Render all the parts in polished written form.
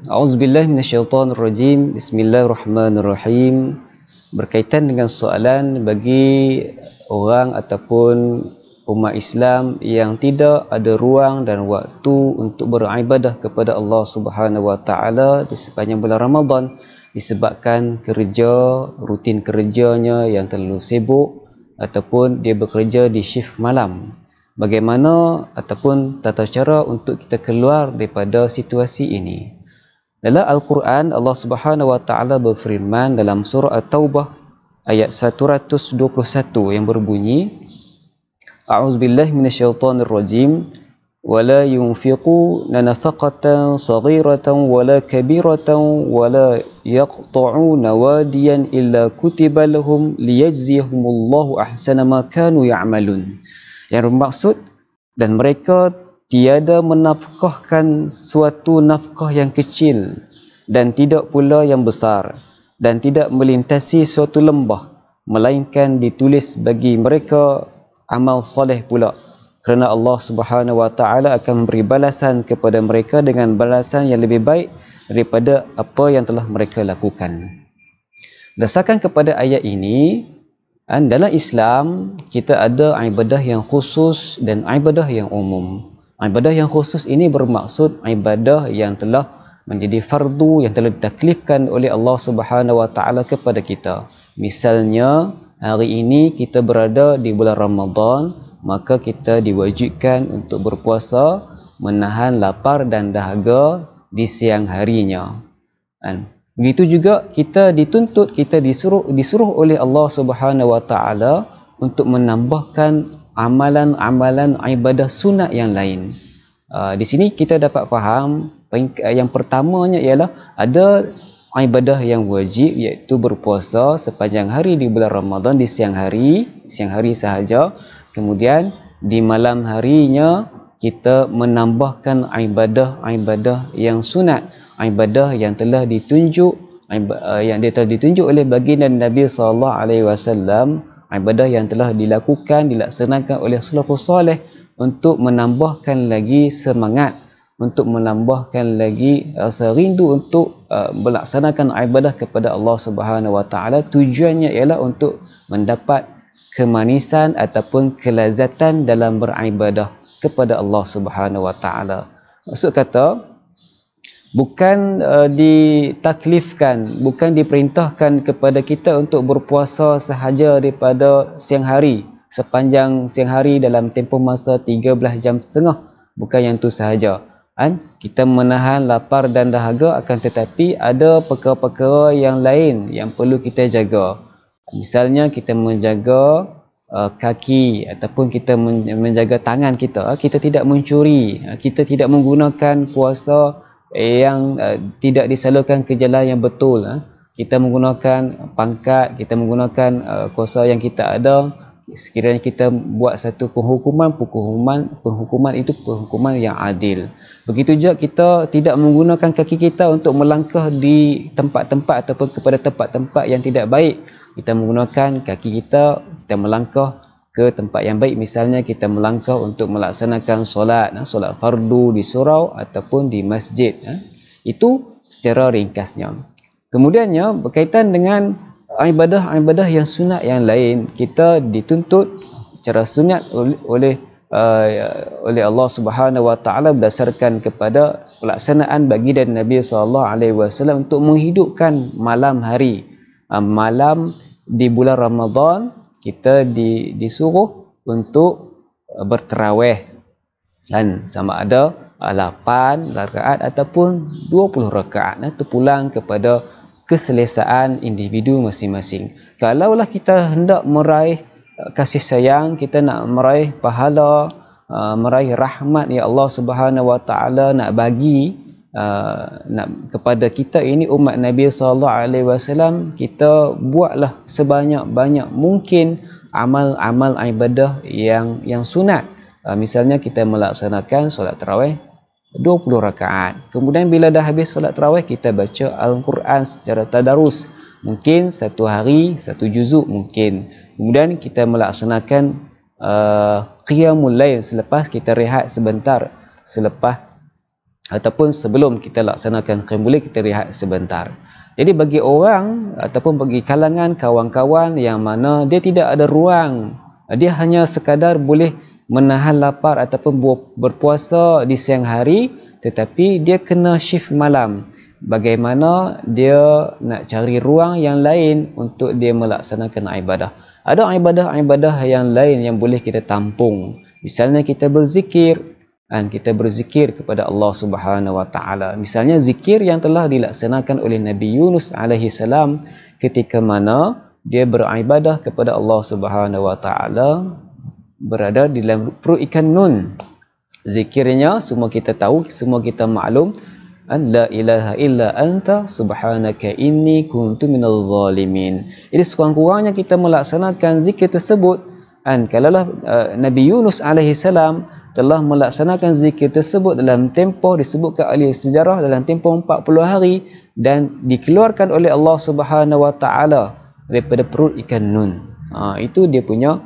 A'udzubillahi minasyaitonirrajim. Bismillahirrahmanirrahim. Berkaitan dengan soalan bagi orang ataupun umat Islam yang tidak ada ruang dan waktu untuk beribadah kepada Allah Subhanahu wa taala di sepanjang bulan Ramadan disebabkan rutin kerjanya yang terlalu sibuk ataupun dia bekerja di shift malam. Bagaimana ataupun tata cara untuk kita keluar daripada situasi ini? Dalam Al-Quran, Allah Subhanahu wa taala berfirman dalam surah At-Taubah ayat 121 yang berbunyi, A'udzubillahi minasyaitonirrajim, wala yunfiquna nafaqatan saghiratan wala kabiratan wala yaqta'una wadiyan illa kutiba lahum liyajziyahumullahu ahsana ma kanu ya'malun. Yang bermaksud, dan mereka tiada menafkahkan suatu nafkah yang kecil dan tidak pula yang besar, dan tidak melintasi suatu lembah, melainkan ditulis bagi mereka amal soleh pula, kerana Allah Subhanahu wa taala akan memberi balasan kepada mereka dengan balasan yang lebih baik daripada apa yang telah mereka lakukan. Berdasarkan kepada ayat ini, dalam Islam kita ada ibadah yang khusus dan ibadah yang umum. Ibadah yang khusus ini bermaksud ibadah yang telah menjadi fardu, yang telah ditaklifkan oleh Allah Subhanahu wa taala kepada kita. Misalnya, hari ini kita berada di bulan Ramadan, maka kita diwajibkan untuk berpuasa, menahan lapar dan dahaga di siang harinya. Begitu juga kita dituntut, kita disuruh oleh Allah Subhanahu wa taala untuk menambahkan amalan-amalan ibadah sunat yang lain. Di sini kita dapat faham yang pertamanya ialah ada ibadah yang wajib, iaitu berpuasa sepanjang hari di bulan Ramadan di siang hari sahaja. Kemudian di malam harinya kita menambahkan ibadah-ibadah yang sunat, ibadah yang telah ditunjuk oleh baginda Nabi sallallahu alaihi wasallam, ibadah yang telah dilaksanakan oleh salafus soleh untuk menambahkan lagi semangat, untuk menambahkan lagi rasa rindu untuk melaksanakan ibadah kepada Allah Subhanahu wa taala. Tujuannya ialah untuk mendapat kemanisan ataupun kelazatan dalam beribadah kepada Allah Subhanahu wa taala. Maksud kata, bukan ditaklifkan, bukan diperintahkan kepada kita untuk berpuasa sahaja daripada siang hari, sepanjang siang hari dalam tempoh masa 13 jam setengah. Bukan yang itu sahaja. Kita menahan lapar dan dahaga, akan tetapi ada perkara-perkara yang lain yang perlu kita jaga. Misalnya kita menjaga kaki ataupun kita menjaga tangan kita. Kita tidak mencuri, kita tidak menggunakan puasa yang tidak disalurkan ke jalan yang betul. Kita menggunakan pangkat, kita menggunakan kuasa yang kita ada. Sekiranya kita buat satu penghukuman itu penghukuman yang adil. Begitu juga kita tidak menggunakan kaki kita untuk melangkah di tempat-tempat ataupun kepada tempat-tempat yang tidak baik. Kita menggunakan kaki kita melangkah ke tempat yang baik. Misalnya kita melangkah untuk melaksanakan solat fardu di surau ataupun di masjid. Itu secara ringkasnya. Kemudiannya, berkaitan dengan ibadah-ibadah yang sunat yang lain, kita dituntut secara sunat oleh Allah Subhanahu wa taala berdasarkan kepada pelaksanaan baginda Nabi sallallahu alaihi wasallam untuk menghidupkan malam hari. Malam di bulan Ramadan kita disuruh untuk bertarawih, sama ada 8 rakaat ataupun 20 rakaat, terpulang kepada keselesaan individu masing-masing. Kalaulah kita hendak meraih kasih sayang, kita nak meraih pahala, meraih rahmat ya Allah Subhanahu wa taala, nak bagi kepada kita ini umat Nabi sallallahu alaihi wasallam, kita buatlah sebanyak-banyak mungkin amal-amal ibadah yang sunat. Misalnya kita melaksanakan solat tarawih 20 rakaat. Kemudian bila dah habis solat tarawih, kita baca Al-Quran secara tadarus. Mungkin satu hari satu juzuk mungkin. Kemudian kita melaksanakan qiyamul lail selepas kita rehat sebentar, selepas ataupun sebelum kita laksanakan qiyamul lail kita rehat sebentar. Jadi bagi orang ataupun bagi kalangan kawan-kawan yang mana dia tidak ada ruang, dia hanya sekadar boleh menahan lapar ataupun berpuasa di siang hari, tetapi dia kena shift malam. Bagaimana dia nak cari ruang yang lain untuk dia melaksanakan ibadah. Ada ibadah-ibadah yang lain yang boleh kita tampung. Misalnya kita berzikir, dan kita berzikir kepada Allah Subhanahu wa taala. Misalnya zikir yang telah dilaksanakan oleh Nabi Yunus alaihi salam ketika mana dia beribadah kepada Allah Subhanahu wa taala berada di dalam perut ikan nun. Zikirnya semua kita tahu, semua kita maklum, an la ilaha illa anta subhanaka inni kuntu minal zalimin. Jadi sekurang-kurangnya kita melaksanakan zikir tersebut, dan kalaulah Nabi Yunus alaihi salam telah melaksanakan zikir tersebut dalam tempoh disebutkan oleh sejarah dalam tempoh 40 hari dan dikeluarkan oleh Allah Subhanahu wa taala daripada perut ikan nun. Itu dia punya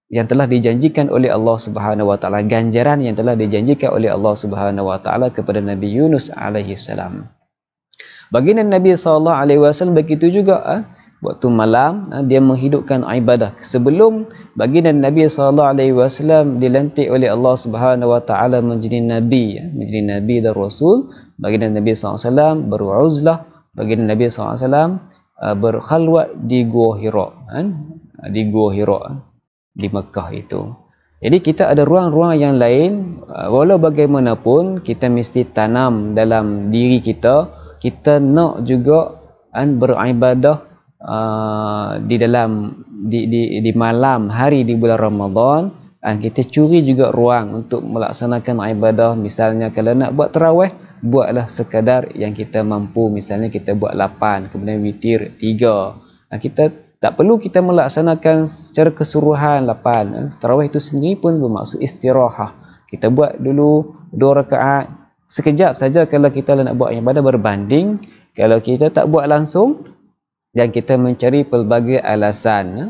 yang telah dijanjikan oleh Allah Subhanahu wa taala, ganjaran yang telah dijanjikan oleh Allah Subhanahu wa taala kepada Nabi Yunus alaihi salam. Baginda Nabi sallallahu alaihi wasallam begitu juga waktu malam dia menghidupkan ibadah. Sebelum baginda Nabi sallallahu alaihi wasallam dilantik oleh Allah Subhanahu wa taala menjadi nabi, menjadi nabi dan rasul, baginda Nabi sallallahu alaihi wasallam beruzlah, baginda Nabi sallallahu alaihi wasallam berkhalwat di Gua Hira, di Gua Hira di Mekah itu. Jadi kita ada ruang-ruang yang lain, walau bagaimanapun kita mesti tanam dalam diri kita nak juga beribadah di dalam di malam hari di bulan Ramadan, dan kita curi juga ruang untuk melaksanakan ibadah. Misalnya kalau nak buat tarawih, buatlah sekadar yang kita mampu. Misalnya kita buat 8, kemudian witir 3. Kita tak perlu kita melaksanakan secara keseluruhan 8. Tarawih itu sendiri pun bermaksud istirahat. Kita buat dulu 2 rakaat sekejap saja kalau kita nak buat ibadah, berbanding kalau kita tak buat langsung dan kita mencari berbagai alasan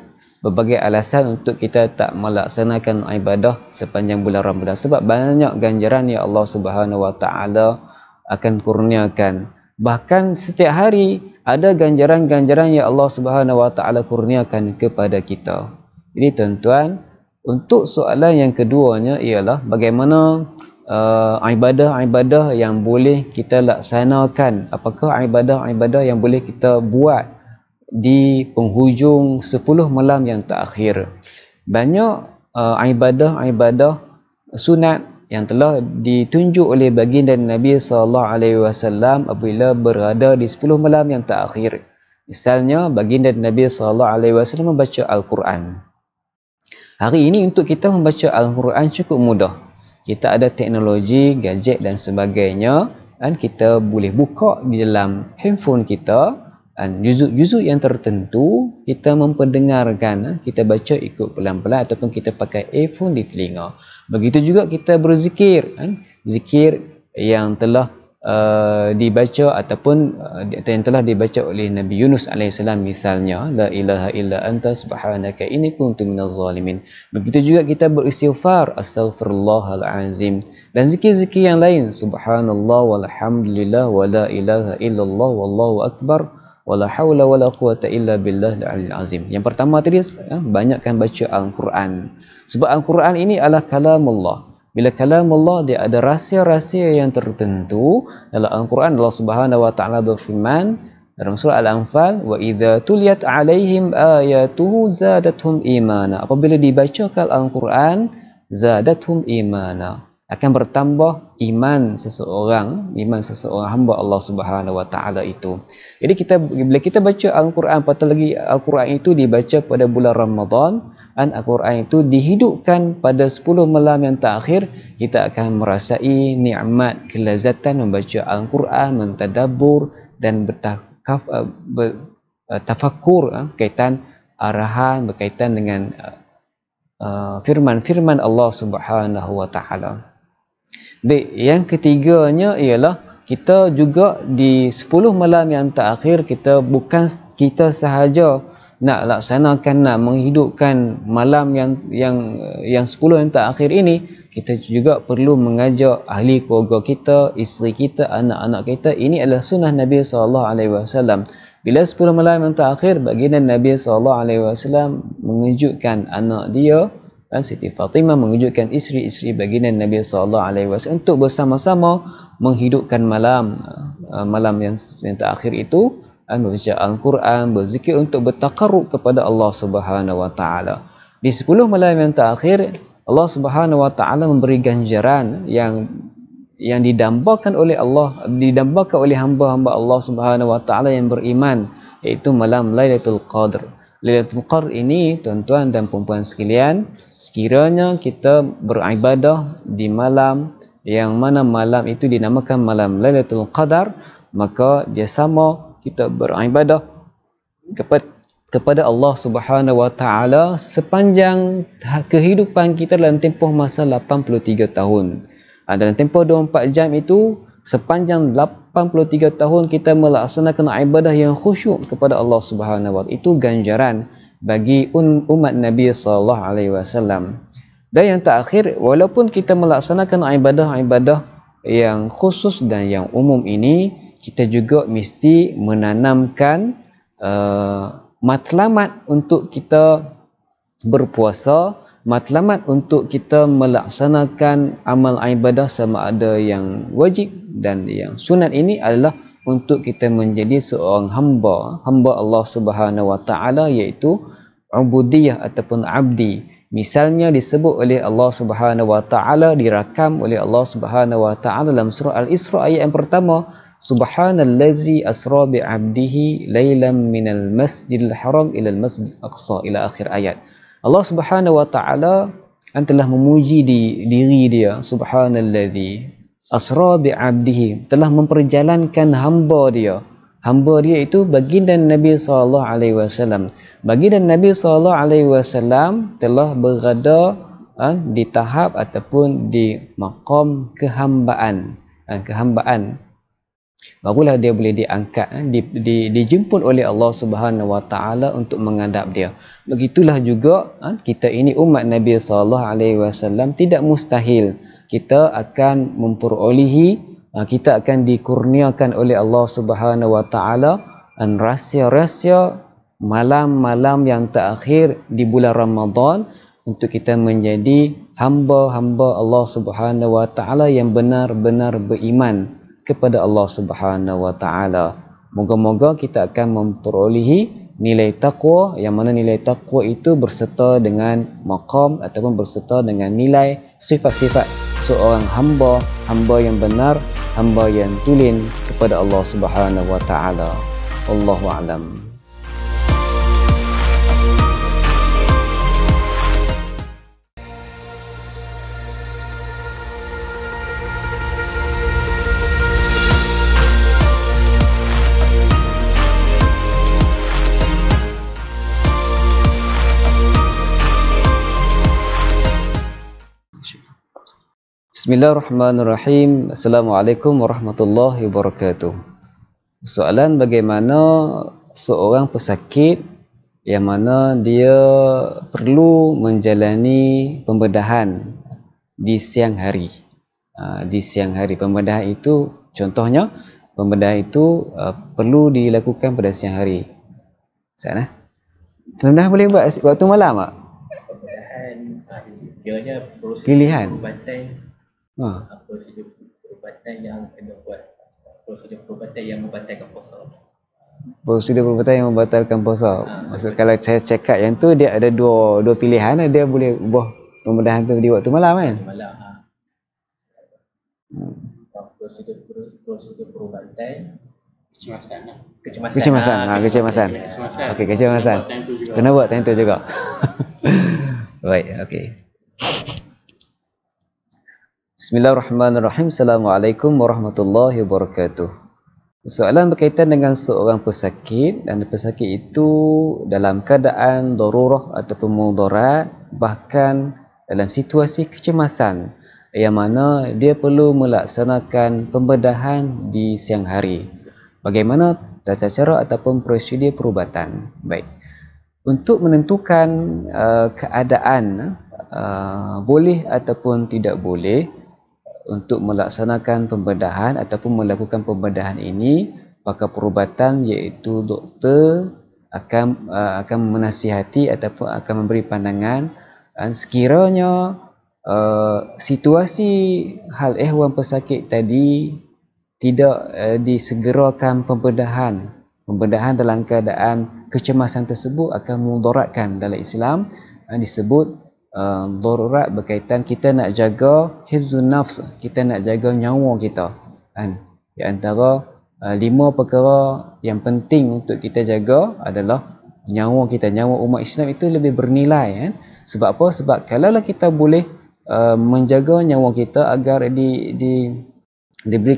untuk kita tak melaksanakan ibadah sepanjang bulan Ramadan. Sebab banyak ganjaran yang Allah Subhanahu wa taala akan kurniakan. Bahkan setiap hari ada ganjaran-ganjaran yang Allah Subhanahu wa taala kurniakan kepada kita. Jadi tuan-tuan, untuk soalan yang keduanya ialah bagaimana ibadah-ibadah yang boleh kita laksanakan. Apakah ibadah-ibadah yang boleh kita buat di penghujung 10 malam yang terakhir? Banyak ibadah-ibadah sunat yang telah ditunjuk oleh baginda Nabi sallallahu alaihi wasallam apabila berada di 10 malam yang terakhir. Misalnya baginda Nabi sallallahu alaihi wasallam membaca Al-Quran. Hari ini untuk kita membaca Al-Quran cukup mudah. Kita ada teknologi, gadget dan sebagainya, dan kita boleh buka di dalam handphone kita, dan juzuk-juzuk yang tertentu kita memperdengarkan, kita baca ikut pelan-pelan ataupun kita pakai earphone di telinga. Begitu juga kita berzikir, zikir yang telah dibaca ataupun yang telah dibaca oleh Nabi Yunus alaihissalam, misalnya la ilaha illa anta subhanaka inni kuntu minaz zalimin. Begitu juga kita beristighfar, astaghfirullahal azim, dan zikir-zikir yang lain, subhanallah walhamdulillah wala ilaha illallah wallahu akbar wala haula wala quwata illa billah al azim. Yang pertama tadi, banyakkan baca Al-Quran. Sebab Al-Quran ini adalah kalamullah. Bila kalamullah, dia ada rahsia-rahsia yang tertentu. Dalam Al-Quran Allah Subhanahu wa taala berfirman dalam surah Al-Anfal, wa idza tuliyat alaihim ayatuhu zadatuhum imana. Apabila dibacakan Al-Quran, zadatuhum imana, akan bertambah iman seseorang hamba Allah Subhanahu wa taala itu. Jadi bila kita baca Al-Quran, patut lagi Al-Quran itu dibaca pada bulan Ramadan, dan Al-Quran itu dihidupkan pada 10 malam yang terakhir, kita akan merasai nikmat kelazatan membaca Al-Quran, mentadabbur dan bertafakkur berkaitan arahan, berkaitan dengan firman-firman Allah Subhanahu wa taala. Baik, yang ketiganya ialah kita juga di 10 malam yang terakhir, kita bukan kita sahaja nak laksanakan, nak menghidupkan malam yang 10 yang terakhir ini, kita juga perlu mengajak ahli keluarga kita, isteri kita, anak-anak kita. Ini adalah sunnah Nabi SAW. Bila 10 malam yang terakhir, baginda Nabi SAW mengejutkan anak dia, Siti Fatimah mengejutkan isteri-isteri baginda Nabi SAW untuk bersama-sama menghidupkan malam yang terakhir itu, membaca Al-Quran, berzikir untuk bertakarrub kepada Allah Subhanahu Wa Taala. Di 10 malam yang terakhir, Allah Subhanahu Wa Taala memberi ganjaran yang didambakan oleh Allah, didambakan oleh hamba-hamba Allah Subhanahu Wa Taala yang beriman, iaitu malam Lailatul Qadr. Lailatul Qadr ini, tuan-tuan dan puan-puan sekalian, sekiranya kita beribadah di malam yang mana malam itu dinamakan malam Lailatul Qadar, maka dia sama kita beribadah kepada Allah Subhanahu Wa Taala sepanjang kehidupan kita dalam tempoh masa 83 tahun. Dalam tempoh 24 jam itu, sepanjang 83 tahun kita melaksanakan ibadah yang khusyuk kepada Allah Subhanahu Wa Taala. Itu ganjaran bagi umat Nabi sallallahu alaihi wasallam. Dan yang terakhir, walaupun kita melaksanakan ibadah-ibadah yang khusus dan yang umum ini, kita juga mesti menanamkan matlamat untuk kita berpuasa, matlamat untuk kita melaksanakan amal ibadah sama ada yang wajib dan yang sunat. Ini adalah untuk kita menjadi seorang hamba Allah Subhanahu Wa Taala, iaitu ubudiyah ataupun abdi. Misalnya disebut oleh Allah Subhanahu Wa Taala, dirakam oleh Allah Subhanahu Wa Taala dalam surah Al-Isra ayat yang pertama, Subhanallazi asra bi'abdihi lailan minal masjidil haram ilal masjidil aqsa, ila akhir ayat. Allah Subhanahu Wa Taala telah memuji diri dia, Subhanallazi asra bi'abdihi, telah memperjalankan hamba dia. Hamba dia itu baginda Nabi sallallahu alaihi wasallam. Baginda Nabi sallallahu alaihi wasallam telah berada di tahap ataupun di maqam kehambaan. Barulah dia boleh diangkat, dijemput oleh Allah Subhanahu Wa Taala untuk menghadap dia. Begitulah juga kita ini umat Nabi sallallahu alaihi wasallam, tidak mustahil kita akan memperolehi, kita akan dikurniakan oleh Allah Subhanahu Wa Taala rahsia-rahsia malam-malam yang terakhir di bulan Ramadan, untuk kita menjadi hamba-hamba Allah Subhanahu Wa Taala yang benar-benar beriman kepada Allah Subhanahu Wa Taala. Moga-moga kita akan memperolehi nilai taqwa, yang mana nilai taqwa itu berserta dengan maqam ataupun berserta dengan nilai sifat-sifat seorang hamba yang benar, hamba yang tulen kepada Allah Subhanahu Wa Taala. Wallahu a'lam. Bismillahirrahmanirrahim. Assalamualaikum warahmatullahi wabarakatuh. Soalan, bagaimana seorang pesakit yang mana dia perlu menjalani pembedahan di siang hari. Di siang hari, pembedahan itu, contohnya pembedahan itu perlu dilakukan pada siang hari. Sana, pembedahan boleh buat waktu malam tak? Pilihan. Prosedur perubatan yang kena buat, prosedur perubatan yang membatalkan puasa. Prosedur perubatan yang membatalkan puasa. Maksud kalau saya cakap yang tu, dia ada dua pilihan. Dia boleh ubah pembedahan tu di waktu malam kan? Malam. Prosedur perubatan kecemasan. Okey, kecemasan. Kena buat time tu juga. Baik, okey. Bismillahirrahmanirrahim. Assalamualaikum warahmatullahi wabarakatuh. Soalan berkaitan dengan seorang pesakit, dan pesakit itu dalam keadaan darurah ataupun mudarat, bahkan dalam situasi kecemasan, yang mana dia perlu melaksanakan pembedahan di siang hari. Bagaimana tata cara ataupun prosedur perubatan? Baik. Untuk menentukan keadaan boleh ataupun tidak boleh untuk melaksanakan pembedahan ataupun melakukan pembedahan ini, pakar perubatan iaitu doktor akan menasihati ataupun akan memberi pandangan sekiranya situasi hal ehwal pesakit tadi tidak disegerakan pembedahan dalam keadaan kecemasan tersebut akan memudaratkan. Dalam Islam disebut darurat berkaitan kita nak jaga hifzun nafs, kita nak jaga nyawa kita. Di antara 5 perkara yang penting untuk kita jaga adalah nyawa kita. Nyawa umat Islam itu lebih bernilai. Sebab apa? Sebab kalaulah kita boleh menjaga nyawa kita agar diberi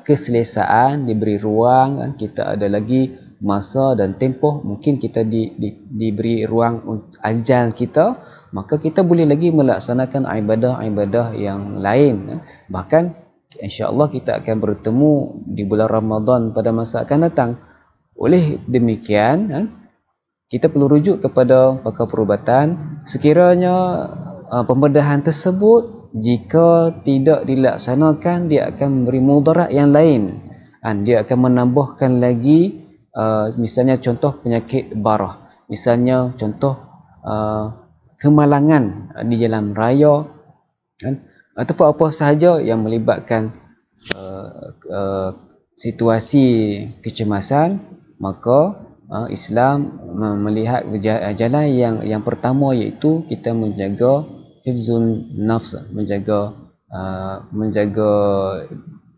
keselesaan, diberi ruang, kita ada lagi masa dan tempoh, mungkin kita diberi ruang untuk ajal kita, maka kita boleh lagi melaksanakan ibadah-ibadah yang lain. Bahkan insya-Allah kita akan bertemu di bulan Ramadan pada masa akan datang. Oleh demikian, kita perlu rujuk kepada pakar perubatan. Sekiranya pembedahan tersebut jika tidak dilaksanakan, dia akan memberi mudarat yang lain. Dia akan menambahkan lagi, misalnya contoh penyakit barah, misalnya contoh kemalangan di jalan raya, ataupun apa sahaja yang melibatkan situasi kecemasan, maka Islam melihat jalan yang pertama iaitu kita menjaga hifzun nafs, menjaga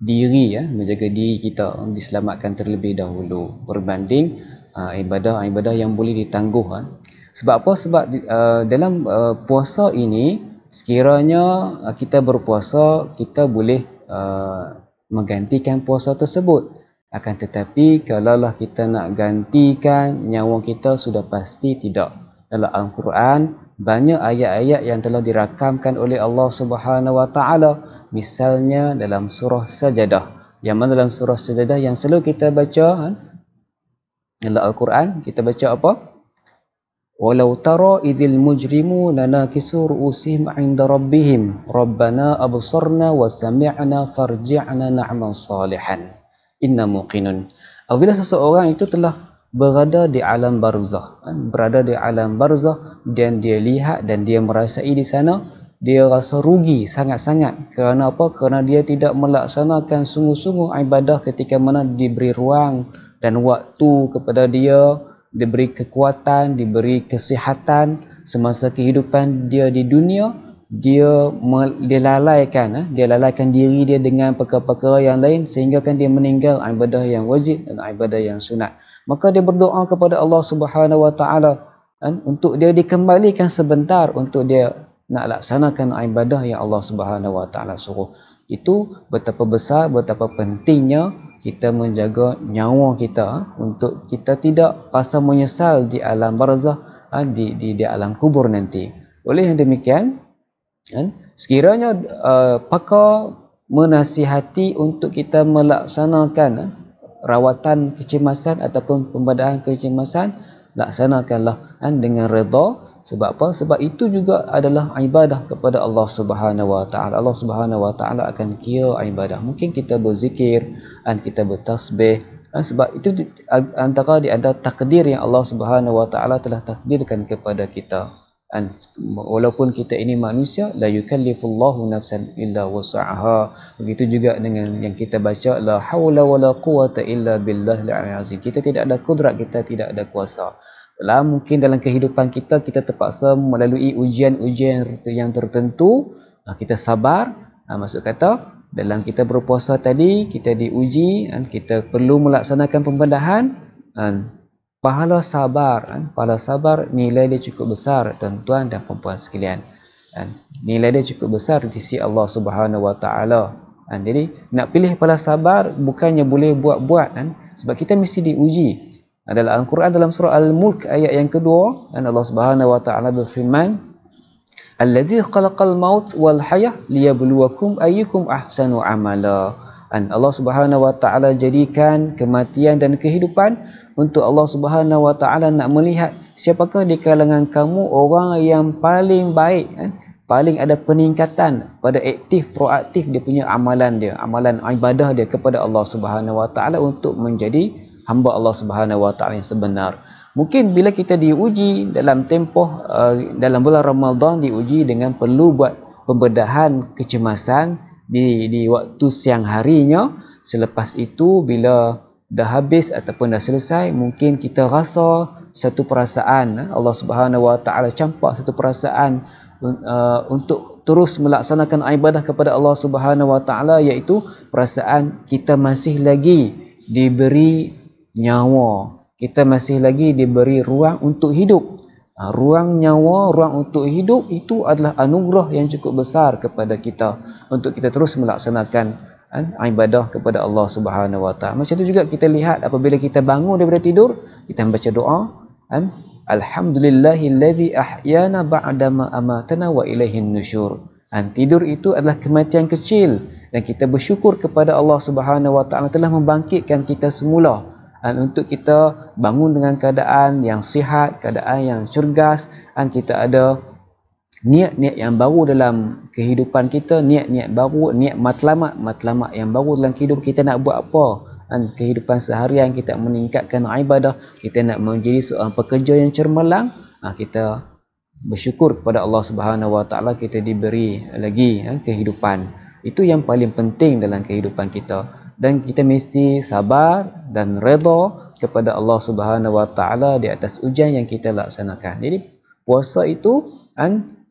diri, menjaga diri kita diselamatkan terlebih dahulu berbanding ibadah-ibadah yang boleh ditangguh. Sebab apa? Sebab dalam puasa ini, sekiranya kita berpuasa, kita boleh menggantikan puasa tersebut. Akan tetapi kalaulah kita nak gantikan nyawa kita, sudah pasti tidak. Dalam Al-Quran banyak ayat-ayat yang telah dirakamkan oleh Allah Subhanahu Wa Taala. Misalnya dalam surah Sajadah, yang mana dalam surah Sajadah yang selalu kita baca dalam Al-Quran, kita baca apa? Walau tara idzil mujrimuna nakisu ru'usihim 'inda rabbihim rabbana absarna wa sami'na farji'na na'mal salihan inna muqinun. Apabila seseorang itu telah berada di alam barzakh, dan dia lihat dan dia merasai di sana, dia rasa rugi sangat-sangat. Kerana apa? Kerana dia tidak melaksanakan sungguh-sungguh ibadah ketika mana diberi ruang dan waktu kepada dia, diberi kekuatan, diberi kesihatan semasa kehidupan dia di dunia. Dia lalaikan diri dia dengan perkara-perkara yang lain, sehingga kan dia meninggal ibadah yang wajib dan ibadah yang sunat. Maka dia berdoa kepada Allah Subhanahu Wa Taala untuk dia dikembalikan sebentar untuk dia nak laksanakan ibadah yang Allah Subhanahu Wa Taala suruh. Itu betapa besar, betapa pentingnya kita menjaga nyawa kita untuk kita tidak rasa menyesal di alam barzakh, di alam kubur nanti. Oleh yang demikian, sekiranya pakar menasihati untuk kita melaksanakan rawatan kecemasan ataupun pembedahan kecemasan, laksanakanlah dengan redha. Sebab apa? Sebab itu juga adalah ibadah kepada Allah Subhanahu Wa Taala. Allah Subhanahu Wa Taala akan kira ibadah. Mungkin kita berzikir, kita bertasbih, sebab itu antara takdir yang Allah Subhanahu Wa Taala telah takdirkan kepada kita. Walaupun kita ini manusia, la yukallifullahu nafsan illa wus'aha. Begitu juga dengan yang kita baca, la haula wala quwata illa billahil azim. Kita tidak ada kudrat, kita tidak ada kuasa. Mungkin dalam kehidupan kita terpaksa melalui ujian-ujian yang tertentu, kita sabar. Maksud kata, dalam kita berpuasa tadi, kita diuji, kita perlu melaksanakan pembedahan. Pahala sabar nilai dia cukup besar, tuan-tuan dan puan-puan sekalian. Nilai dia cukup besar di sisi Allah Subhanahu Wa Taala. Jadi nak pilih pahala sabar bukannya boleh buat-buat, sebab kita mesti diuji. Dalam Al-Quran, dalam surah Al-Mulk ayat yang kedua, Allah Subhanahu Wa Taala berfirman, Alladzi khalaqal maut wal hayah liyabluwakum ayyukum ahsanu amala. Allah Subhanahu Wa Taala jadikan kematian dan kehidupan untuk Allah Subhanahu Wa Taala nak melihat siapakah di kalangan kamu orang yang paling baik paling ada peningkatan pada aktif, proaktif dia punya amalan dia, amalan ibadah dia kepada Allah Subhanahu Wa Taala untuk menjadi hamba Allah Subhanahu Wa Taala yang sebenar. Mungkin bila kita diuji dalam tempoh dalam bulan Ramadan, diuji dengan perlu buat pembedahan kecemasan di waktu siang harinya. Selepas itu bila dah habis ataupun dah selesai, mungkin kita rasa satu perasaan, Allah Subhanahu Wa Taala campak satu perasaan untuk terus melaksanakan ibadah kepada Allah Subhanahu Wa Taala, iaitu perasaan kita masih lagi diberi nyawa, kita masih lagi diberi ruang untuk hidup. Ruang nyawa, ruang untuk hidup itu adalah anugerah yang cukup besar kepada kita untuk kita terus melaksanakan ibadah kepada Allah Subhanahu Wa Taala. Macam tu juga kita lihat apabila kita bangun daripada tidur, kita membaca doa, Alhamdulillahillazi ahyana ba'dama amatana wa ilaihin nusyur. Tidur itu adalah kematian kecil dan kita bersyukur kepada Allah Subhanahu Wa Taala telah membangkitkan kita semula untuk kita bangun dengan keadaan yang sihat, keadaan yang cergas, kita ada niat-niat yang baru dalam kehidupan kita, niat-niat baru, niat matlamat yang baru dalam kehidupan kita. Nak buat apa? Kehidupan seharian kita meningkatkan ibadah, kita nak menjadi seorang pekerja yang cermelang, kita bersyukur kepada Allah Subhanahu Wa Taala kita diberi lagi kehidupan. Itu yang paling penting dalam kehidupan kita. Dan kita mesti sabar dan redha kepada Allah Subhanahu Wa Taala di atas ujian yang kita laksanakan. Jadi puasa itu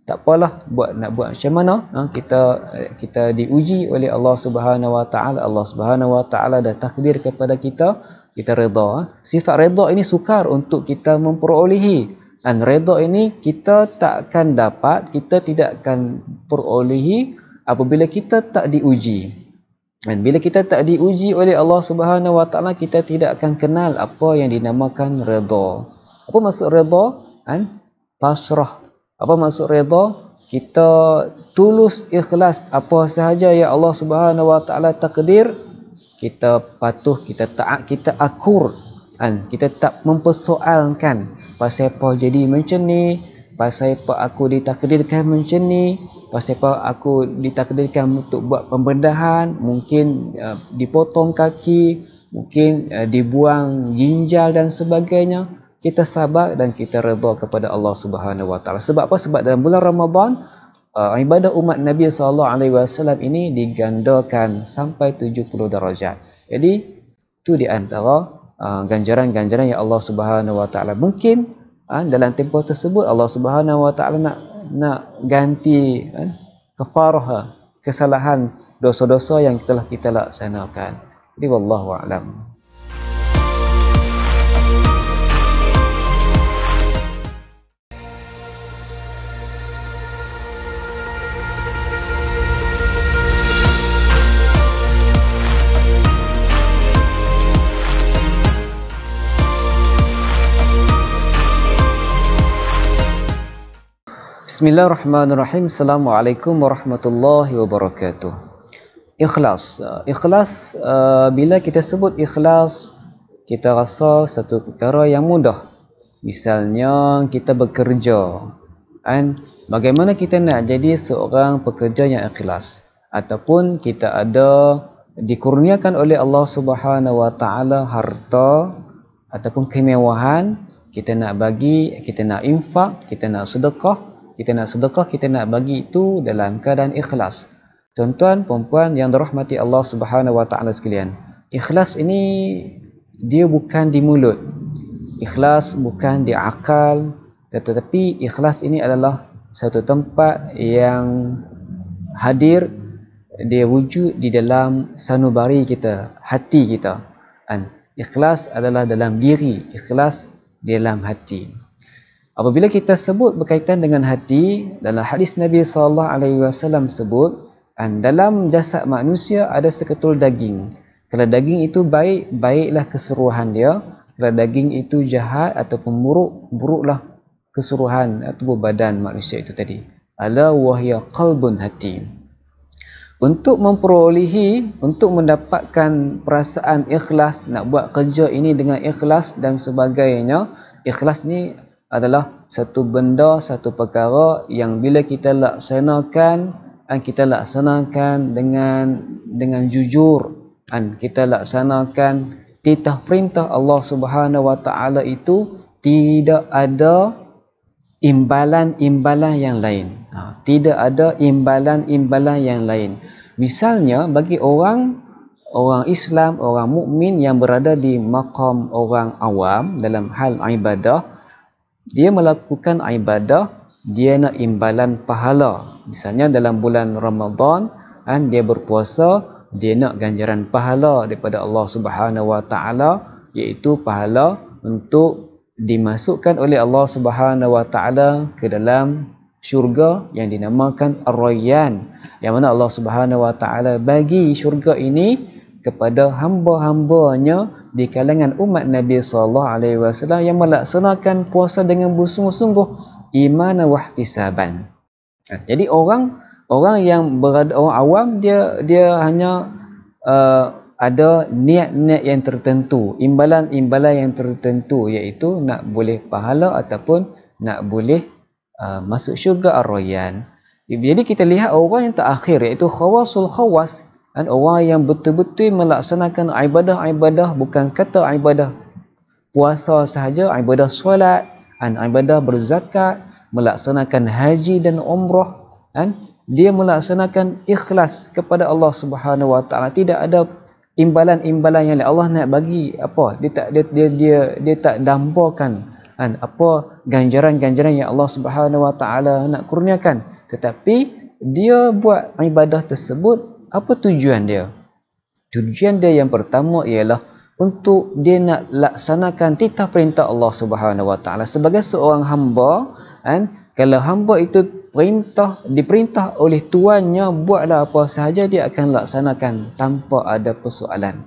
tak apalah nak buat macam mana, kita diuji oleh Allah Subhanahu Wa Taala. Allah Subhanahu Wa Taala dah takdir kepada kita, kita redha. Sifat redha ini sukar untuk kita memperolehi. Dan redha ini kita tak akan dapat, kita tidak akan perolehi apabila kita tak diuji. Dan bila kita tak diuji oleh Allah Subhanahu Wa Taala, kita tidak akan kenal apa yang dinamakan redha. Apa maksud redha? Pasrah. Apa maksud redha? Kita tulus ikhlas apa sahaja yang Allah Subhanahu Wa Taala takdir, kita patuh, kita taat, kita akur. Kita tak mempersoalkan pasal apa jadi macam ni, pasal apa aku ditakdirkan macam ni, pasal apa aku ditakdirkan untuk buat pembedahan, mungkin dipotong kaki, mungkin dibuang ginjal dan sebagainya. Kita sabar dan kita redha kepada Allah Subhanahu Wa Taala. Sebab apa? Sebab dalam bulan Ramadan ibadah umat Nabi SAW ini digandakan sampai 70 darajat. Jadi itu di antara ganjaran-ganjaran yang Allah Subhanahu Wa Taala. Mungkin dalam tempoh tersebut Allah Subhanahu Wa Taala nak ganti kafarah kesalahan dosa-dosa yang telah kita laksanakan. Jadi wallahu a'lam. Bismillahirrahmanirrahim. Assalamualaikum warahmatullahi wabarakatuh. Ikhlas. Ikhlas, bila kita sebut ikhlas, kita rasa satu perkara yang mudah. Misalnya kita bekerja, bagaimana kita nak jadi seorang pekerja yang ikhlas, ataupun kita ada dikurniakan oleh Allah Subhanahu Wa Taala harta ataupun kemewahan, kita nak bagi, kita nak infak, kita nak sedekah, kita nak bagi itu dalam keadaan ikhlas. Tuan-tuan, puan-puan yang dirahmati Allah Subhanahu Wa Taala sekalian, ikhlas ini dia bukan di mulut, ikhlas bukan di akal, tetapi ikhlas ini adalah satu tempat yang hadir, dia wujud di dalam sanubari kita, hati kita. Ikhlas adalah dalam diri, ikhlas di dalam hati. Apabila kita sebut berkaitan dengan hati, dalam hadis Nabi SAW sebut, dalam jasad manusia ada seketul daging. Kalau daging itu baik, baiklah keseluruhan dia. Kalau daging itu jahat ataupun buruk, buruklah keseluruhan tubuh badan manusia itu tadi. Ala wahya qalbun, hati. Untuk memperolehi, untuk mendapatkan perasaan ikhlas, nak buat kerja ini dengan ikhlas dan sebagainya, ikhlas ni adalah satu benda, satu perkara yang bila kita laksanakan dengan jujur, kita laksanakan titah perintah Allah Subhanahu Wa Taala itu tidak ada imbalan-imbalan yang lain. Tidak ada imbalan-imbalan yang lain. Misalnya bagi orang Islam, orang mukmin yang berada di maqam orang awam dalam hal ibadah, dia melakukan ibadah, dia nak imbalan pahala. Misalnya dalam bulan Ramadan, dia berpuasa, dia nak ganjaran pahala daripada Allah Subhanahu Wa Taala, iaitu pahala untuk dimasukkan oleh Allah Subhanahu Wa Taala ke dalam syurga yang dinamakan Ar-Rayyan, yang mana Allah Subhanahu Wa Taala bagi syurga ini kepada hamba-hambanya di kalangan umat Nabi sallallahu alaihi wasallam yang melaksanakan puasa dengan bersungguh-sungguh, iman wa ihtisaban. Jadi orang yang berada, orang awam, dia hanya ada niat-niat yang tertentu, imbalan-imbalan yang tertentu, iaitu nak boleh pahala ataupun nak boleh masuk syurga Ar-Rayyan. Jadi kita lihat orang yang terakhir, iaitu khawasul khawas, orang yang betul-betul melaksanakan ibadah-ibadah, bukan kata ibadah puasa sahaja, ibadah solat, ibadah berzakat, melaksanakan haji dan umrah, dia melaksanakan ikhlas kepada Allah Subhanahu Wa Taala. Tidak ada imbalan-imbalan yang Allah nak bagi apa, dia tak dambakan apa ganjaran-ganjaran yang Allah Subhanahu Wa Taala nak kurniakan, tetapi dia buat ibadah tersebut. Apa tujuan dia? Tujuan dia yang pertama ialah untuk dia nak laksanakan titah perintah Allah Subhanahu Wa Taala. Sebagai seorang hamba, kalau hamba itu diperintah oleh tuannya, buatlah apa sahaja, dia akan laksanakan tanpa ada persoalan.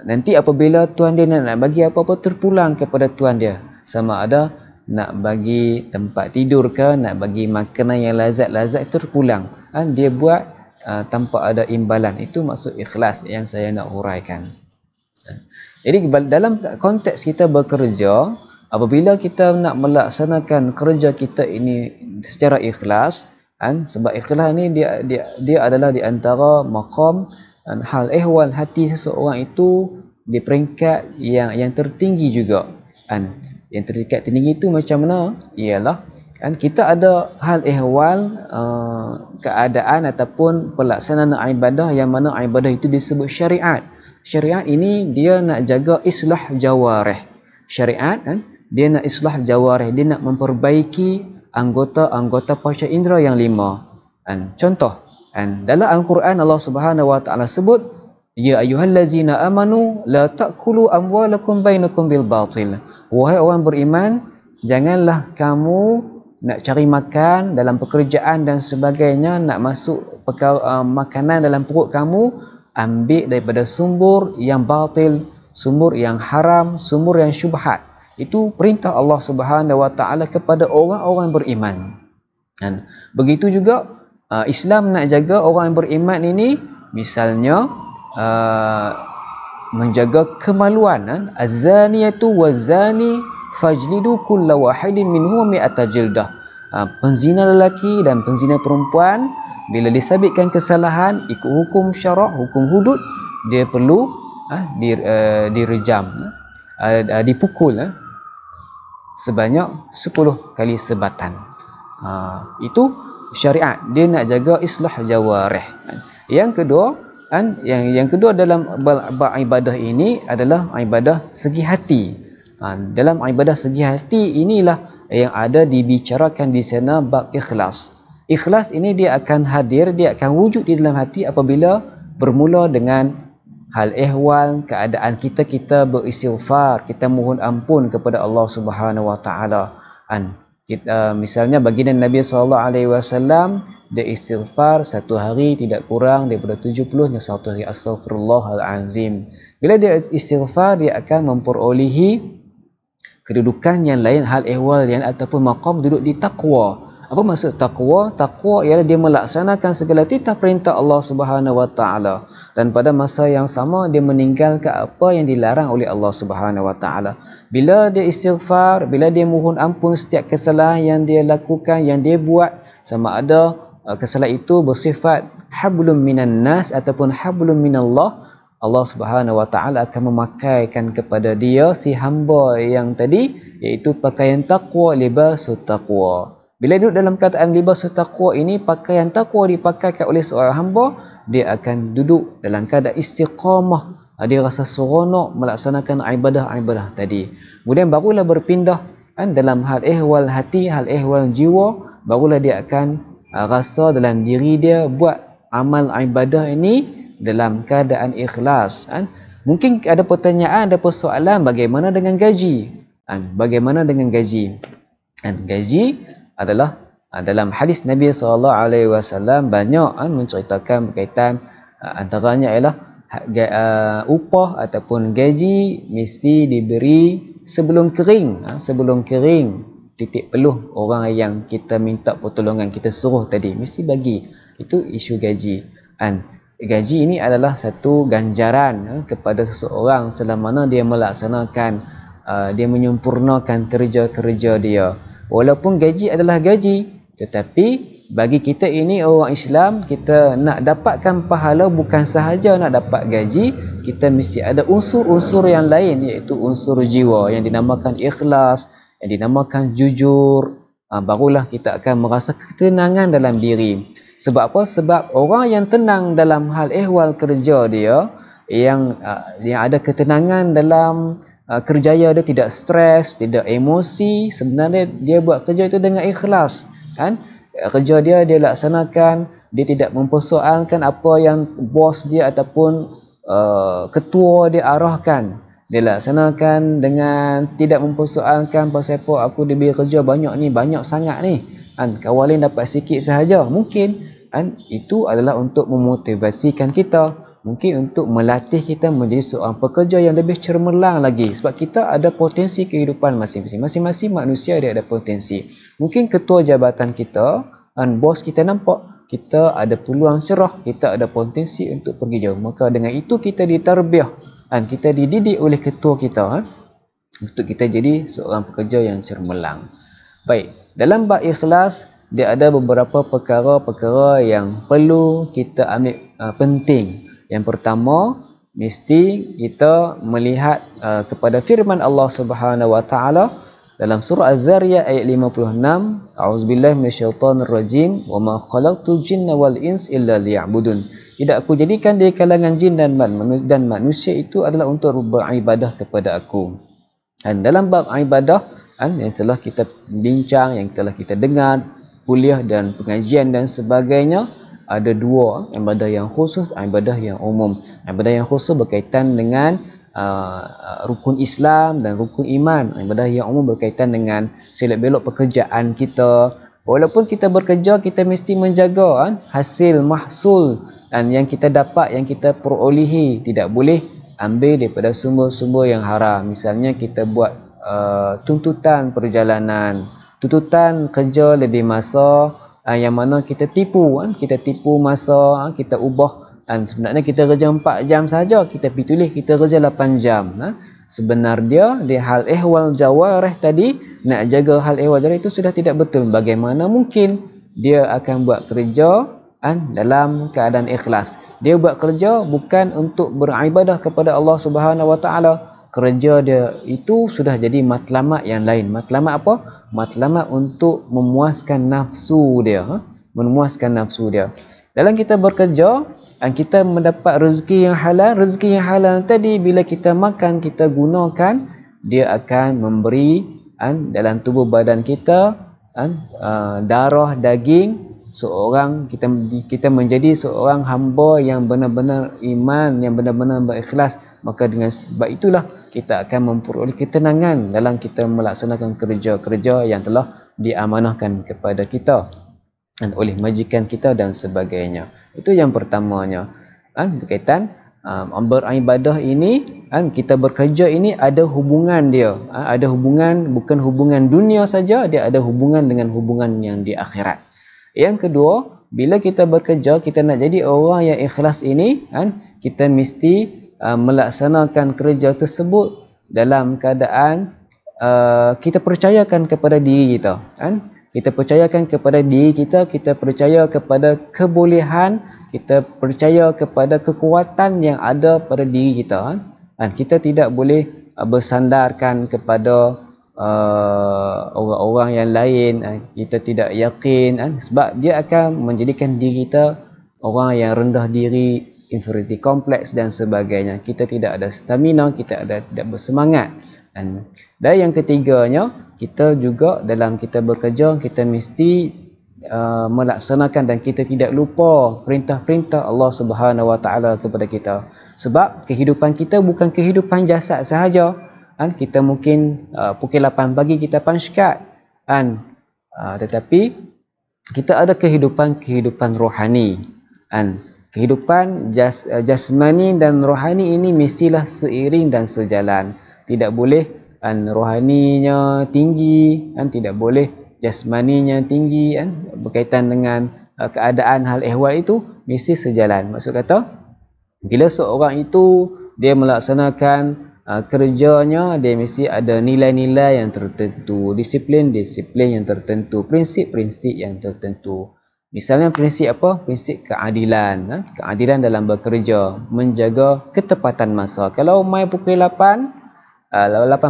Nanti apabila tuan dia nak bagi apa-apa, terpulang kepada tuan dia, sama ada nak bagi tempat tidur ke, nak bagi makanan yang lazat-lazat, terpulang. Dia buat tanpa ada imbalan. Itu maksud ikhlas yang saya nak huraikan. Jadi dalam konteks kita bekerja, apabila kita nak melaksanakan kerja kita ini secara ikhlas, sebab ikhlas ni dia adalah di antara maqam hal ehwal hati seseorang itu di peringkat yang tertinggi juga. Yang terdekat tinggi itu macam mana? Ialah kita ada hal ehwal keadaan ataupun pelaksanaan ibadah yang mana ibadah itu disebut syariat. Syariat ini dia nak jaga islah jawarih. Syariat dia nak islah jawarih, dia nak memperbaiki anggota-anggota panca indera yang 5. Contoh, dalam Al-Quran Allah Subhanahu Wa Taala sebut, ya ayyuhallazina amanu la ta'kulu amwalakum bainakum bil batil. Wahai orang beriman, janganlah kamu nak cari makan dalam pekerjaan dan sebagainya, nak masuk makanan dalam perut kamu, ambil daripada sumber yang batil, sumber yang haram, sumber yang syubhat. Itu perintah Allah Subhanahu Wa Taala kepada orang-orang beriman. Begitu juga Islam nak jaga orang yang beriman ini, misalnya menjaga kemaluan. Az-zaniyatu waz-zani fajlidu kulla wahidin minhum mi'ata jildah. Penzina lelaki dan penzina perempuan, bila disabitkan kesalahan ikut hukum syarak, hukum hudud, dia perlu direjam, dipukul sebanyak 10 kali sebatan. Itu syariat, dia nak jaga islah jawarih. Yang kedua, yang kedua dalam beribadah ini adalah ibadah segi hati. Dalam ibadah segi hati inilah yang ada dibicarakan di sana bab ikhlas. Ikhlas ini dia akan hadir, dia akan wujud di dalam hati apabila bermula dengan hal ehwal keadaan kita beristighfar, kita mohon ampun kepada Allah Subhanahu Wa Taala. Misalnya baginda Nabi sallallahu alaihi wasallam, dia istighfar satu hari tidak kurang daripada 70 satu hari astaghfirullahalazim. Bila dia istighfar, dia akan memperolehi kedudukan yang lain, hal ehwal yang ataupun maqam duduk di taqwa. Apa maksud taqwa? Taqwa ialah dia melaksanakan segala titah perintah Allah Subhanahu Wa Taala, dan pada masa yang sama dia meninggalkan apa yang dilarang oleh Allah Subhanahu Wa Taala. Bila dia istighfar, bila dia mohon ampun setiap kesalahan yang dia lakukan, yang dia buat, sama ada kesalahan itu bersifat hablum minan nas ataupun hablum minallah, Allah Subhanahu Wa Taala akan memakaikan kepada dia si hamba yang tadi, iaitu pakaian taqwa, libasut taqwa. Bila duduk dalam kataan libasut taqwa ini, pakaian taqwa dipakaikan oleh seorang hamba, dia akan duduk dalam keadaan istiqamah, dia rasa seronok melaksanakan ibadah-ibadah tadi. Kemudian barulah berpindah dalam hal ehwal hati, hal ehwal jiwa, barulah dia akan rasa dalam diri dia buat amal ibadah ini dalam keadaan ikhlas. Mungkin ada pertanyaan, ada persoalan, bagaimana dengan gaji? Bagaimana dengan gaji? Gaji adalah dalam hadis Nabi SAW banyak menceritakan berkaitan antaranya ialah upah ataupun gaji mesti diberi sebelum kering. Sebelum kering, titik peluh orang yang kita minta pertolongan, kita suruh tadi, mesti bagi. Itu isu gaji. Gaji ini adalah satu ganjaran kepada seseorang selama mana dia melaksanakan, dia menyempurnakan kerja-kerja dia. Walaupun gaji adalah gaji, tetapi bagi kita ini orang Islam, kita nak dapatkan pahala bukan sahaja nak dapat gaji, kita mesti ada unsur-unsur yang lain, iaitu unsur jiwa yang dinamakan ikhlas, yang dinamakan jujur. Barulah kita akan merasa ketenangan dalam diri. Sebab apa? Sebab orang yang tenang dalam hal ehwal kerja dia, yang ada ketenangan dalam kerjaya dia, tidak stres, tidak emosi, sebenarnya dia buat kerja itu dengan ikhlas. Kerja dia laksanakan, dia tidak mempersoalkan apa yang bos dia ataupun ketua dia arahkan. Dia laksanakan dengan tidak mempersoalkan pasal apa aku diberi kerja banyak ni, banyak sangat ni. Kawan lain dapat sikit sahaja. Mungkin itu adalah untuk memotivasikan kita. Mungkin untuk melatih kita menjadi seorang pekerja yang lebih cemerlang lagi. Sebab kita ada potensi kehidupan masing-masing. Masing-masing manusia dia ada potensi. Mungkin ketua jabatan kita, bos kita nampak kita ada peluang cerah, kita ada potensi untuk pergi jauh. Maka dengan itu kita ditarbiah, kita dididik oleh ketua kita untuk kita jadi seorang pekerja yang cemerlang. Baik, dalam bab ikhlas, dia ada beberapa perkara-perkara yang perlu kita ambil penting. Yang pertama, mesti kita melihat kepada firman Allah Subhanahu Wa Taala dalam surah Az-Zariyat ayat 56, A'udzubillahi minasyaitonirrajim, wa ma khalaqtul jinna wal ins illa liya'budun. Tidak aku jadikan di kalangan jin dan manusia itu adalah untuk beribadah kepada aku. Dan dalam bab ibadah yang telah kita bincang, yang telah kita dengar kuliah dan pengajian dan sebagainya, ada dua, ibadah yang khusus, ibadah yang umum. Ibadah yang khusus berkaitan dengan rukun Islam dan rukun iman. Ibadah yang umum berkaitan dengan selok belok pekerjaan kita. Walaupun kita bekerja, kita mesti menjaga hasil mahsul yang kita dapat, yang kita perolehi. Tidak boleh ambil daripada sumber-sumber yang haram. Misalnya kita buat tuntutan perjalanan, tuntutan kerja lebih masa, yang mana kita tipu masa, kita ubah. Sebenarnya kita kerja 4 jam saja, kita pergi tulis kita kerja 8 jam. Sebenarnya di hal ehwal jawarih tadi, nak jaga hal ehwal jawarih itu sudah tidak betul. Bagaimana mungkin dia akan buat kerja dalam keadaan ikhlas? Dia buat kerja bukan untuk beribadah kepada Allah Subhanahu Wa Taala. Kerja dia itu sudah jadi matlamat yang lain. Matlamat apa? Matlamat untuk memuaskan nafsu dia. Memuaskan nafsu dia. Dalam kita bekerja, kita mendapat rezeki yang halal. Rezeki yang halal tadi bila kita makan, kita gunakan, dia akan memberi dalam tubuh badan kita darah, daging. Kita menjadi seorang hamba yang benar-benar iman, yang benar-benar berikhlas. Maka dengan sebab itulah kita akan memperoleh ketenangan dalam kita melaksanakan kerja-kerja yang telah diamanahkan kepada kita oleh majikan kita dan sebagainya. Itu yang pertamanya, berkaitan beribadah ini kita bekerja ini ada hubungan dia, ada hubungan, bukan hubungan dunia saja, dia ada hubungan dengan hubungan yang di akhirat. Yang kedua, bila kita bekerja, kita nak jadi orang yang ikhlas ini, kita mesti melaksanakan kerja tersebut dalam keadaan kita percayakan kepada diri kita, kita percayakan kepada diri kita, kita percaya kepada kebolehan, kita percaya kepada kekuatan yang ada pada diri kita. Kita tidak boleh bersandarkan kepada orang-orang yang lain. Kita tidak yakin, sebab dia akan menjadikan diri kita orang yang rendah diri, inferiority complex dan sebagainya. Kita tidak ada stamina, kita tidak bersemangat. Dan yang ketiganya, kita juga dalam kita bekerja, kita mesti melaksanakan dan kita tidak lupa perintah-perintah Allah Subhanahu Wa Taala kepada kita. Sebab kehidupan kita bukan kehidupan jasad sahaja. Kita mungkin pukul 8 pagi kita panjkat, tetapi kita ada kehidupan rohani. Kehidupan jasmani dan rohani ini mestilah seiring dan sejalan. Tidak boleh rohaninya tinggi, tidak boleh jasmaninya tinggi, berkaitan dengan keadaan hal ehwal itu mesti sejalan. Maksud kata, bila seorang itu dia melaksanakan kerjanya, dia mesti ada nilai-nilai yang tertentu, disiplin-disiplin yang tertentu, prinsip-prinsip yang tertentu. Misalnya prinsip apa? Prinsip keadilan. Keadilan dalam bekerja, menjaga ketepatan masa. Kalau mai pukul 8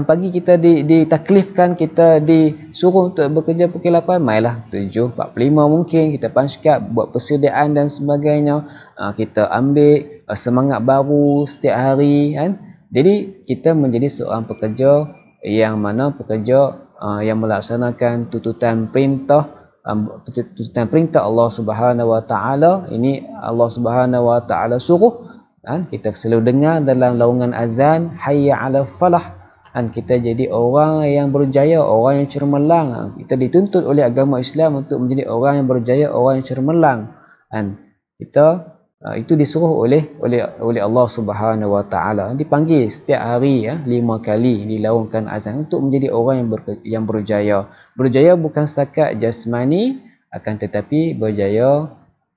pagi kita ditaklifkan, kita disuruh untuk bekerja pukul 8, mailah 7.45 mungkin kita panjkat, buat persediaan dan sebagainya. Kita ambil semangat baru setiap hari, Jadi kita menjadi seorang pekerja yang mana pekerja yang melaksanakan tuntutan perintah Allah Subhanahu Wa Taala. Ini Allah Subhanahu Wa Taala suruh. Kita selalu dengar dalam laungan azan, hayya 'alal falah. Kita jadi orang yang berjaya, orang yang cemerlang. Kita dituntut oleh agama Islam untuk menjadi orang yang berjaya, orang yang cemerlang. Kita itu disuruh oleh Allah Subhanahu Wa Taala. Dipanggil setiap hari 5 kali dilaungkan azan untuk menjadi orang yang berjaya. Berjaya bukan setakat jasmani, akan tetapi berjaya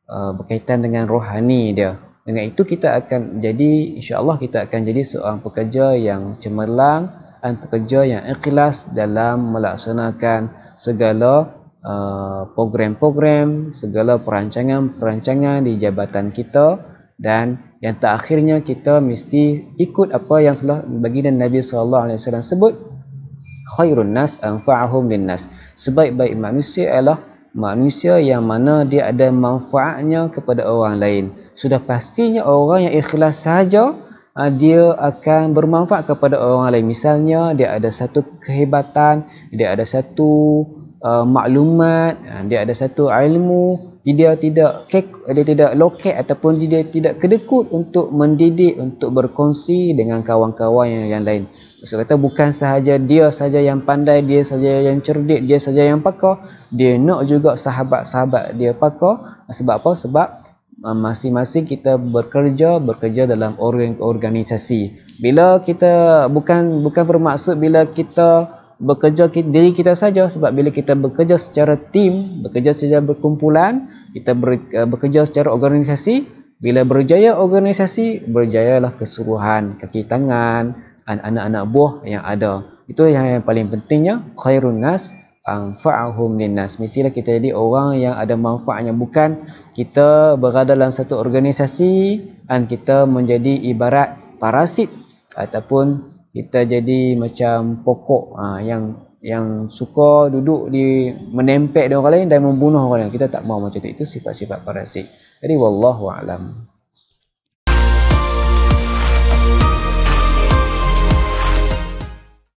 berkaitan dengan rohani dia. Dengan itu kita akan jadi, insya-Allah kita akan jadi seorang pekerja yang cemerlang dan pekerja yang ikhlas dalam melaksanakan segala program-program, segala perancangan-perancangan di jabatan kita. Dan yang terakhirnya, kita mesti ikut apa yang telah baginda Nabi SAW sebut, khairun nas anfa'uhum linnas. Sebaik-baik manusia ialah manusia yang mana dia ada manfaatnya kepada orang lain. Sudah pastinya orang yang ikhlas sahaja dia akan bermanfaat kepada orang lain. Misalnya dia ada satu kehebatan, dia ada satu maklumat, dia ada satu ilmu, dia tidak loket ataupun dia tidak kedekut untuk mendidik, untuk berkongsi dengan kawan-kawan yang lain. Maksud kata bukan sahaja dia saja yang pandai, dia saja yang cerdik, dia saja yang pakar, dia nak juga sahabat-sahabat dia pakar. Sebab apa? Sebab masing-masing kita bekerja dalam organisasi. Bila kita bukan bermaksud bila kita bekerja diri kita saja, sebab bila kita bekerja secara tim, bekerja secara berkumpulan, kita bekerja secara organisasi, bila berjaya organisasi, berjayalah keseluruhan kaki tangan, anak-anak buah yang ada. Itu yang paling pentingnya, khairun nas anfa'uhum linnas. Mestilah kita jadi orang yang ada manfaatnya, bukan kita berada dalam satu organisasi dan kita menjadi ibarat parasit ataupun kita jadi macam pokok yang suka duduk menempel dengan orang lain dan membunuh orang lain. Kita tak mahu macam itu. Itu sifat-sifat parasit. Jadi wallahu a'lam.